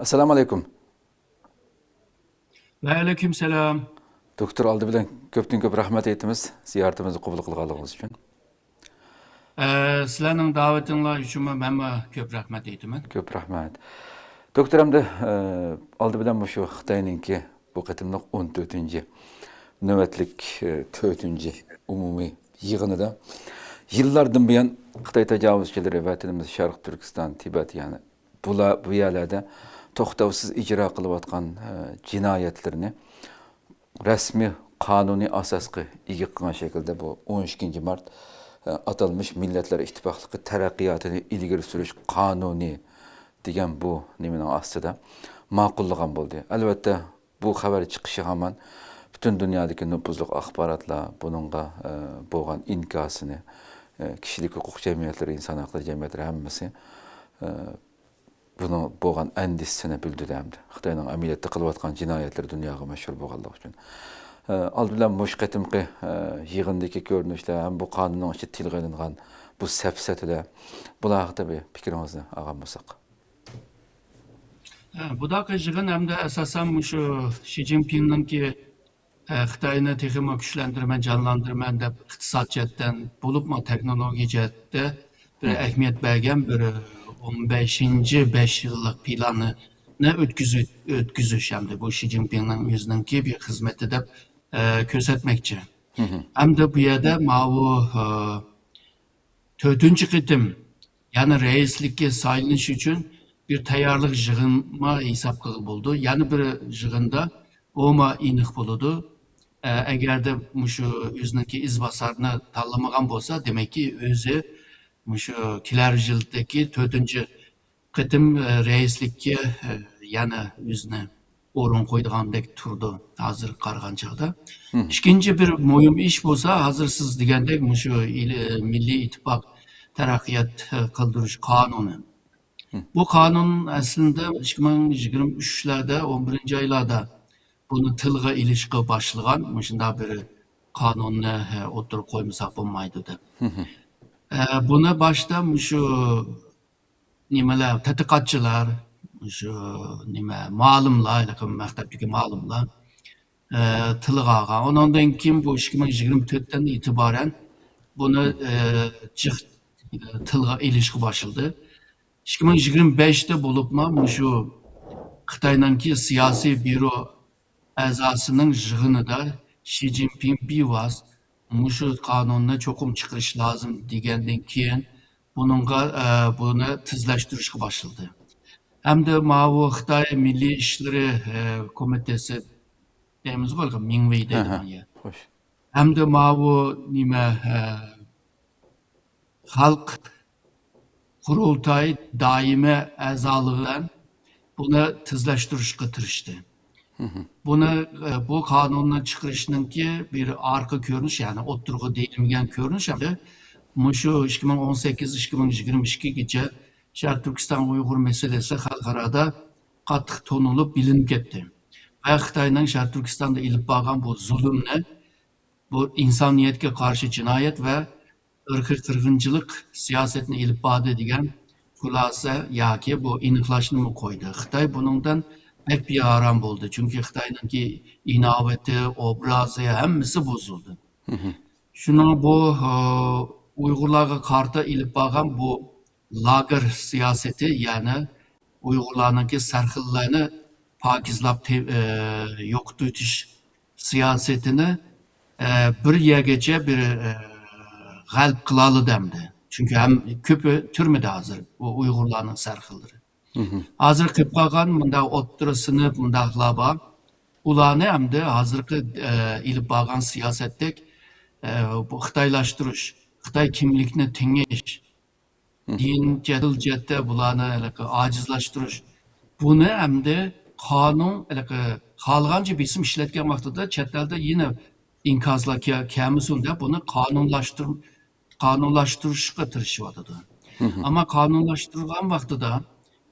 Assalamu alaikum. Ve aleykümselam. Doktor aldı bilen köptün köp rahmet etimiz ziyaretimizi kabul kılganlığınız için. Sizlerning davetinglar uchun men ko'p rahmat aytaman. Köp rahmet. Doktor hamda aldı bilen şu Xitayninki bu qatımlıq 14-nji nöbetlik 4-nji umumi yığınıda yıllardan buyan Xitay tecavüzçileri vatanımız Şarkı Türkistan, Tibet yani bu yerlerde toxtavsız icra kılıp atkan cinayetlerini resmi kanuni asasqı igi qılgan şekilde bu 12 Mart atalmış Milletler İttifaqlığı teraqqiyatını ilgiri sürüş kanuni degan bu nimenin aslida ma'qullagan bo'ldi. Albatta bu xabar chiqishi hamon butun dunyodagi nüfuzli axborotlar buningga bo'lgan inkosini kishilik huquq jamiyatlari, inson haqlari jamiyatlari hammasi buni bo'lgan andisini bildirdi hamda. Xitoyning amaliyotda qilayotgan jinoyatlar dunyoga mashhur bo'lganligi uchun. Aldı bilen muş qatimqi yig'indagi ko'rinishlar ham bu qonunning ichida tilga ilingan bu safsatalar bular haqida bir fikringizni olgan bo'lsak. Budaqa yig'in hamda asosan shu Xi Jinpingningki Xitoyni texnik kuchlantirman, jonlantirman deb iqtisod jihatdan bo'libmi texnologiya jihatda bir ahamiyat bergan bir 15-ci 5 yillik planini o'tkazish hamda bu Xi Jinpingning o'zininki bir xizmati deb ko'rsatmoqchi. Hamda bu yerda bu 4-nji qitim yani reislikka saylanish uchun bir tayyorlik yig'inma hisob qilib bo'ldi. Yana bir yig'inda o'ma iniq bo'ladi. Agarda shu o'zininki izbosarni tanlamagan bo'lsa, demakki o'zi shu kelar yildagi 4-nji qitim reislikka yana o'zini o'rin qo'ydigandek turdi hozir qaragan chog'da. Ikkinchi bir muhim ish bo'lsa, hozir siz degandek shu Milliy ittifoq taraqqiyot qildirish qonuni. Bu qonun aslında 2023'lerde 11. aylarda bunu tilga ilişki başlayan şunda bir kanunni oturup koymasak olmaydı da. Buna başta şu nimeler tadqiqotchilar, şu nime ma'lumlar, maktabdagi ma'lumlar tilga olgan. Ondan keyin bu 2024'ten itibaren bunu tilga ilişki başladı. 2025'te bo'libmi shu Xitoyningki siyosiy byuro a'zosining yig'inida Xi Jinping bevos shu qonunni cho'qim chiqarish lozim degandan keyin buni tezlashtirishga boshladi. Hamda bu Xitoy Milliy ishlari komitesi deymiz bo'lgan Mingvei deyman ya. Hamda bu nima xalq Kurultay daimi a'zoligi buni tezlashtirishga tirishdi. Bu qonunni chiqarishninki bir arka ko'rinish, ya'ni o'ttirg'i deyilmagan ko'rinish hamda shu 2018-2022gacha Sharq Turkiston Uyg'ur masalasi xalqaroda qattiq to'nilib bilinib ketdi. Va Xitoyning Sharq Turkistonda ilib borgan bu zulmni, bu insoniyatga qarshi jinoyat va irqiy qirg'inchilik siyosetini ilib bordi degan xulosa yoki bu aniqlashni qo'ydi. Xitoy buningdan pek bearam bo'ldi. Chunki Xitoyningki inovati, obrazi hammasi buzildi. Shuning bu Uyg'urlarga qarta ilib borgan bu lager siyosati, ya'ni Uyg'urlarningki sarxillarni pokizlab yo'qotish siyosatini bir yergacha bir g'alb qilali demdi. Çünkü hem köpü türmede hazır o Uygurlarning sarxillari. Hazır qilib qolgan bunda o'rta sinf bundaqlaba ularni hamda hozirgi ilib borgan siyosatdek bu xitoylashtirish, Xitoy kimlikni tengish, din jadal jihatda bularni ojizlashtirish, buni hamda qonun xohlagancha bisim ishlatgan vaqtida chet elda yine inkoslar kelmasin bunu qonunlashtirishga tirishyapti. Ama qonunlashtirilgan vaqtida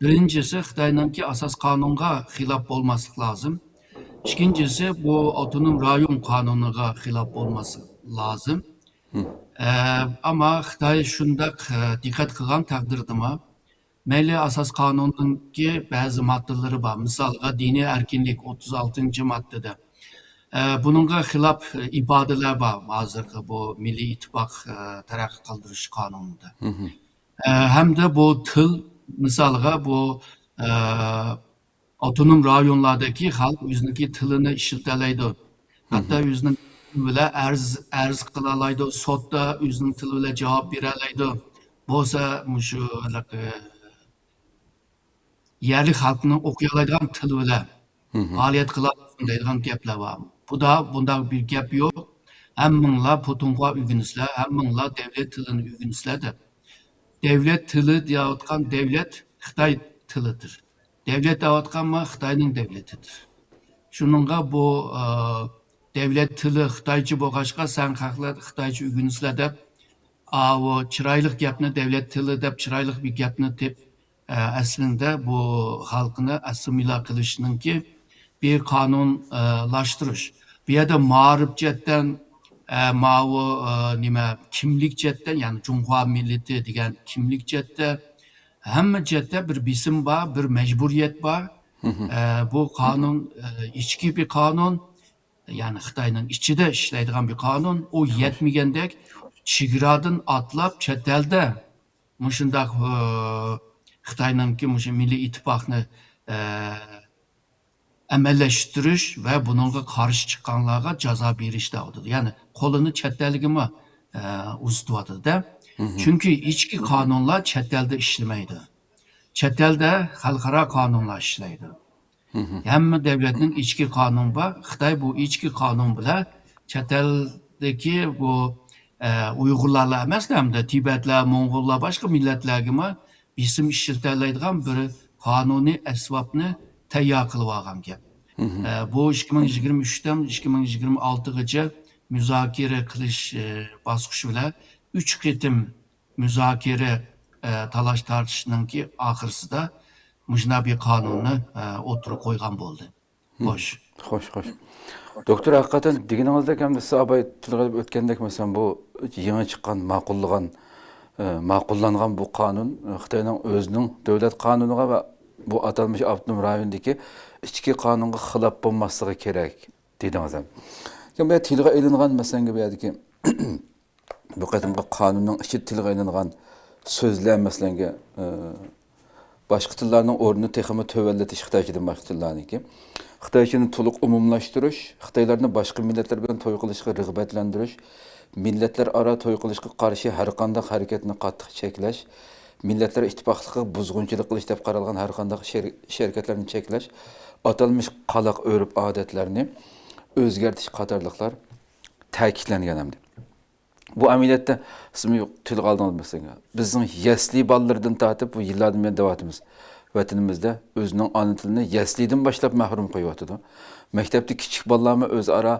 birincisi Xitoyningki asos qonunga xilof bo'lmaslik lozim. İkincisi bu otonom rayon qonuniga xilof bo'lmaslik lozim. Ama Xitoy shundoq diqqat qilgan taqdirdami Meyli asas kanununki bazı maddeleri var. Misalga dini erkinlik 36. maddede. Bununla xilaf ibadeler var hazırki bu Milli İttifak Terakki Kaldırış Kanunu'da. Hem de bu tıl misalga bu e, otonom rayonlardaki halk özünki tılını işilteleydi. Hatta özünün bile erz kılalaydı. Sotda özünün tılı bile cevap beralaydı. Bolsa şu yerli halkının okuyalaydigan tili bilan faoliyat qilaolsin deydigan gaplar bor. Bunda bir gap yo'q. Hammanglar putunga o'rganisizlar, hammanglar davlat tilini o'rganisizlar deb. Davlat tili deyotgan davlat Xitoy tilidir. Davlat deyotganma Xitoyning davlatidir. Shuningga bu davlat tili Xitoycha bo'lg'achqa san haqlar Xitoycha o'rganisizlar deb o chiroyli gapni davlat tili deb chiroyli bir gapni deb aslında bu halkını assimila qilishninki bir kanunlaştırış. Bir yerde mağrib cetten mavu nima kimlik cetten yani Cumhuriyet milleti degan kimlik cette hamma cette bir bisim var, bir mecburiyet var. Bu kanun içki bir kanun. Yani Xitoyning ichida ishlaydigan bir kanun. O yetmegandek chegaradan atlab chet elda mushundaq Xitoyninki mushu Milliy ittifoqni amallashtirish va bunga qarshi chiqqanlarga jazo berishda bo'ladi. Ya'ni qo'lini chet elga uzatyapti-da. Chunki ichki qonunlar chet elda ishlamaydi. Chet elda xalqaro qonunlar ishlaydi. Hamma davlatning ichki qonuni bor. Xitoy bu ichki qonun bilan chet eldagi bu Uyg'urlarla emas, hamda Tibetlar, Mo'ng'ullar, boshqa millatlarga bisim ishiltalaydigan bir qonuniy asbobni tayyor qilib olgan gap. Bu 2023dan 2026gacha muzokara qilish bosqichi bilan 3 qitim muzokara talash tortishninki oxirisida mujna bir qonunni o'tirib qo'ygan bo'ldi. Xo'sh. Xo'sh. Doktor haqiqatan deganingizda hamda siz abay tilg'ilib o'tgandek masalan bu yangi chiqqan ma'qullangan bu qonun Xitoyning o'zining davlat qonuniga va bu atalmış avtonom rayondagi ichki qonunga xilof bo'lmasligi kerak dedingiz. Bu tilga ilingan masalan bu yerdagi bu qadimgi qonunning ichi tilga ilingan so'zlar masalan boshqa tillarning o'rnini texmi tövelletish Xitoychadan boshqa tillarniki. Xitoychani to'liq umumlashtirish, Xitoylarni boshqa millatlar bilan to'y qilishga rag'batlantirish, millatlar aro to'y qilishga qarshi har qanday harakatni qattiq cheklash, millatlar ittifoqligiga buzg'unchilik qilish deb qaralgan har qanday harakatlarni cheklash, atalmış qaloq o'rib odatlarni o'zgartirish qatorliqlar ta'kidlangan hamda. Bu ameliyatda siz tilga oldingiz mesela. Bizning yasli bolalardan tortib bu yillardan beri davatimiz. Vatanimizda o'zining ona tilini yaslidan boshlab mahrum qo'yotdi. Maktabda kichik bolalarni o'zaro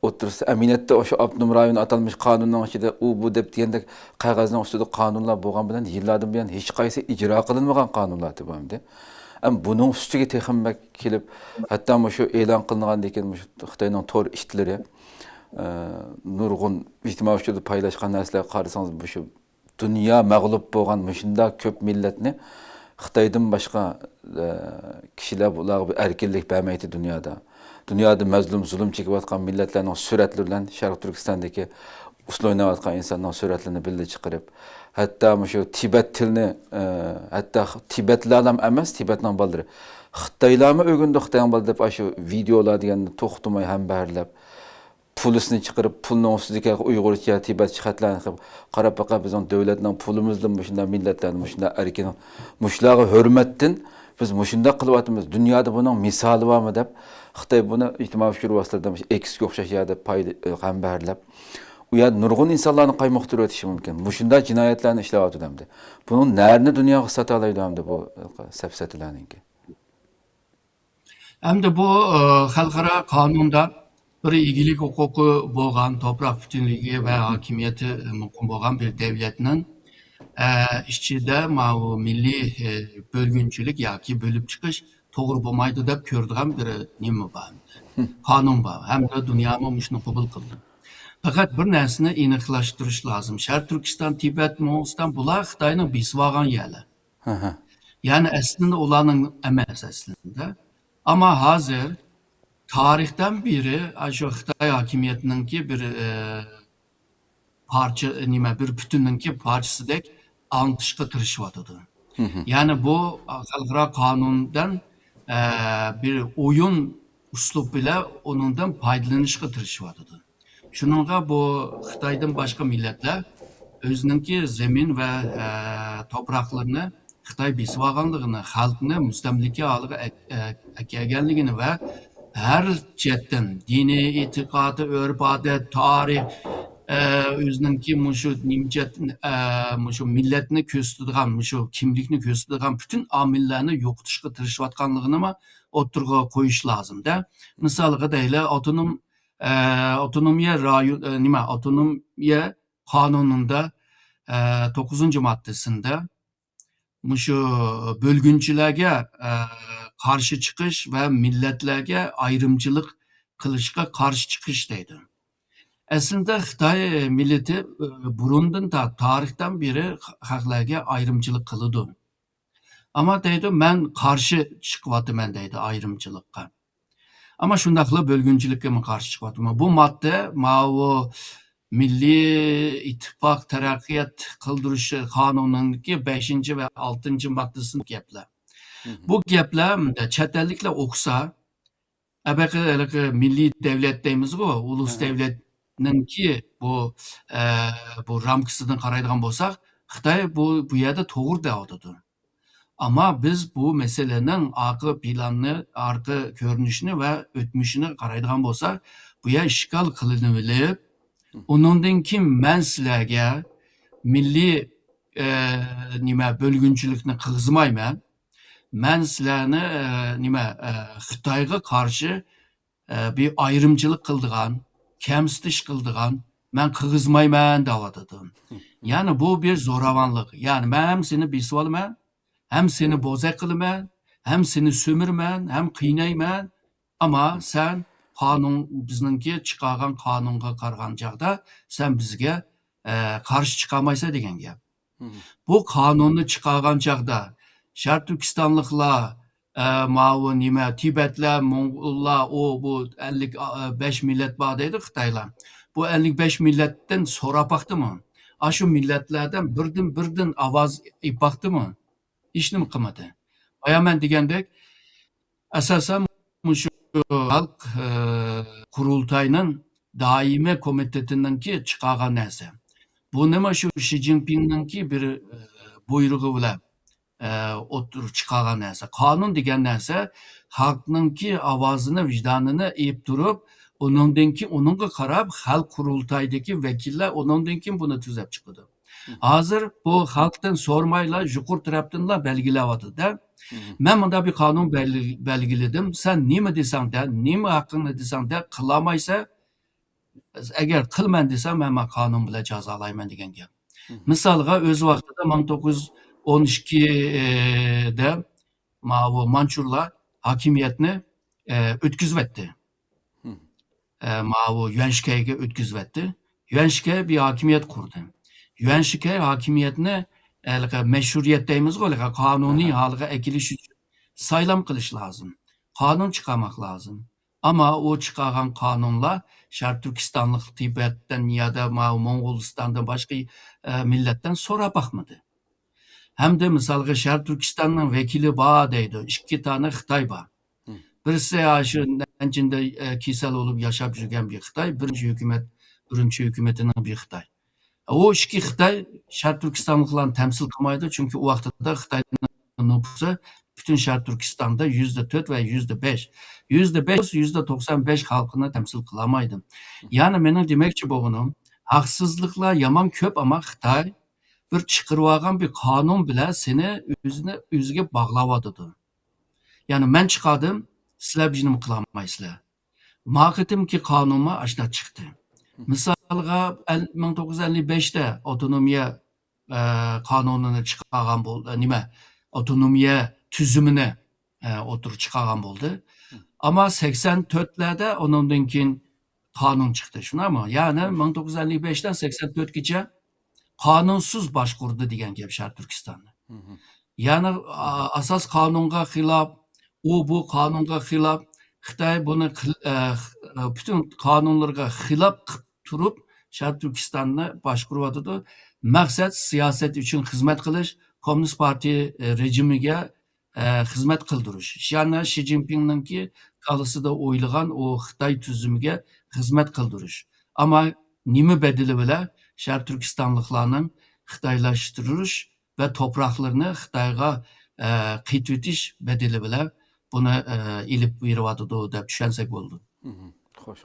o'tirsa ameliyatda o'sha avtonom rayon atalmış qonunning ichida u bu deb degandek qog'ozning ustida qonunlar bo'lgan bilan yillardan beri hech qaysi ijro qilinmagan qonunlar bo'ldi. Buning ustiga texnik kelib hatto shu e'lon qilingan ekan Xitoyning to'r ishchilari nurg'un ijtimoiy ustida paylaşgan narsalarga qarasangiz bu shu dunyo mag'lub bo'lgan shunda ko'p millatni Xitoydan boshqa kishilar bularga erkinlik bermaydi dunyoda. Dunyoda mazlum zulm chekayotgan millatlarning suratlari bilan Sharq Turkistondagi usul o'ynayotgan insonning suratlarini birga chiqarib, hatto shu Tibet tilini, hatto Tibetlar ham emas, Tibetning bolalari Xitoylarni o'rgandi, Xitoyning bolalari deb shu videolar deganni to'xtamay ham barlab pulusini chiqarib, pulning ustidagi Uyg'urcha, Tibetcha xatlarni qilib, qarab baqa bizning davlatning pulimizdan shunda millatlarning shunda erkin, mushlarga hurmatdan biz shunda qilyapmiz. Dunyoda buning misoli bormi deb Xitoy buni ijtimoiy fikr vositalardan eksga o'xshash yerda ham barlab u yerda nurg'un insonlarni qaymoqtirib o'tishi mumkin. Shunda jinoyatlarni ishlayapti hamda. Buning narini dunyoga sota oladi hamda bu safsatalarniki. Hamda bu xalqaro qonunda bir igilik huquqi bo'lgan, toprak bütünlüğü ve hakimiyeti muqim bo'lgan bir devletinin ichida milliy bölgünçülük yoki bo'lib chiqish to'g'ri bo'lmaydi deb ko'radigan bir nima bor. Qonun bor. Hamda dunyomi shuni qabul qildi. Faqat bir narsani aniqlashtirish lozim. Sharq Turkiston, Tibet, Mo'g'uliston bular Xitoyning besib olgan yerlar. Yani aslında olanın emas aslında. Ama hazır tarihten biri şu Xitay hakimiyetininki bir parça nima bir bütünninki parçasıdek anlatışga tirişiyotidu. Yani bu xalqaro qonundan bir oyun uslup ile onundan foydalanishga tirishiyotidi. Shuningga bu Xitoydan boshqa millatlar o'zininki zamin va to'proqlarini Xitoy besib olganligini, xalqni mustamlika holiga kelganligini va har chetdan diniy e'tiqodi, urf-odat, tarix o'zininki mushu mushu millatni ko'rsatadigan, mushu kimlikni ko'rsatadigan butun omillarni yo'qotishga tirishayotganligini o'tirg'a qo'yish lozimda. Misoliga deyli, avtonomiya rayon avtonomiya qonunida 9-moddasida mushu bölgünçilarga qarshi chiqish va millatlarga ayrimchilik qilishga qarshi chiqish deydi. Aslında Xitoy millati burundan tarixdan beri xalqlarga ayrimchilik qiladi. Ama deydi, men qarshi chiqyapman deydi ayrimchilikqa. Ama shundaqla bölgünçilikka men qarshi chiqyapman. Bu modda bu Milliy İttifaq Taraqqiyot qildirishi qonunininki 5 va 6 moddasini gaplar. Bu gaplar chet elliklar o'qisa, milliy davlat deymiz-ku, ulus davlatninki bu ramkasidan qaraydigan bo'lsak, Xitoy bu yerda to'g'ri deyotidi. Ama biz bu meselenin arka planını, arka görünüşünü ve ötmüşünü qaraydigan bo'lsak, bu yer işgal qilinib, onundan kim men sizlarga milliy bölgünçülükni qilgizmayman. Men sizlarni Xitoyga qarshi bir ayrımcılık qildigan, kamsitish qildigan men qilgizmayman deyotidi. Yani bu bir zo'ravonlik. Yani men ham seni besib olaman, hem seni bozak kılıman, hem seni sömürmen, hem qiynayman. Ama sen bizninki chiqargan qonunga qarag'an chog'da sen bizga qarshi chiqolmaysan degan gap. Bu qonunni chiqargan chog'da Sharq Turkistonliklar, Tibetlar, Mo'ng'ullar, bu 55 millat bor deydi Xitoylar. Bu 55 millatdan so'rab baqdimi? Shu millatlardan birdan ovoz ipaqdimi? İşini mi qilmadi? Ayaman degandek, asosan shu xalq qurultayının doimiy komitetiningki chiqargan narsa. Bu nima shu Shi Jinpingninki bir buyrug'i bilan o'tirib chiqargan narsa. Qonun degan narsa xalqninki ovozini, vijdonini ep turib, uningga qarab xalq qurultaydagi vakillar uningdan keyin buni tuzab chiqadi. Hazır bu xalqdan so'rmaylar, yuqori tarafdanlar belgilayotdi-da. Men bunda bir qonun belgiledim. Sen nima desang da, nima haqqingni desang da qilolmaysa, agar qilman desam, men qonun bilan jazolayman degan gap. Misolga o'z vaqtida 1912da bu Manchurlar hokimiyatni o'tkazibdi. Bu Yuanshkayga o'tkazibdi. Yuanshkay bir hokimiyat qurdi. Yuanshkay hakimiyetini meşruiyet deymiz-ku, qonuniy holiga ekilish uchun saylam qilish lozim. Qonun chiqarmoq lozim. Ama o chiqargan qonunlar Sharq Turkistonlik Tibetdan ya da Mo'ng'ulistondan boshqa millatdan so'rab baqmadi. Hamda misolga Sharq Turkistonning vakili bor deydi. 2 tane Xitoy bor. Birisi shu Nanchinda kesal bo'lib yashab yurgan bir Xitoy, birinchi hukumatining bir Xitoy. O 2 Xitoy Sharq Turkistonliklarni temsil qilmaydi, chunki u vaqtda Xitoyning nufuzi bütün Sharq Turkistonda %4 ve %5. %5, %95 xalqini temsil qilolmaydi. Yani mening demoqchi bo'lganim, haqsizliklar yomon ko'p, ama Xitoy bir chiqirib olgan bir qonun bilan seni o'ziga bog'layotdi. Yani men chiqardim, sizlar buni qilolmaysizlar. Maqatimki qonunma ashna chiqdi. Misolga 1955'te otonomiya qonunini chiqargan bo'ldi. Otonomiya tüzümünü oturup çıkaran oldu. Ama 84'lerde onundan keyin kanun çıktı. Şuna mı? Yani 1955'ten 84'gacha qanunsuz başkurdu degan gap Sharq Turkistonda. Yani asas kanunga xilaf, bu kanunga xilaf, Xitay bunu bütün kanunlarga xilaf qilib turib, Sharq Turkistonni boshqaryotidi. Maqsad siyoset uchun xizmat qilish, Kommunist partiya rejimiga xizmat qildirish. Yani Xi Jinping'ninki kalasida o'ylagan o Xitay tuzumiga xizmat qildirish. Ama nima bedeli bilan Sharq Turkistonliklarning Xitoylashtirilish ve topraklarını Xitayga qiytitish bedeli bilan buni ilib beryotidi deb tushunsak bo'ldi. Xo'sh.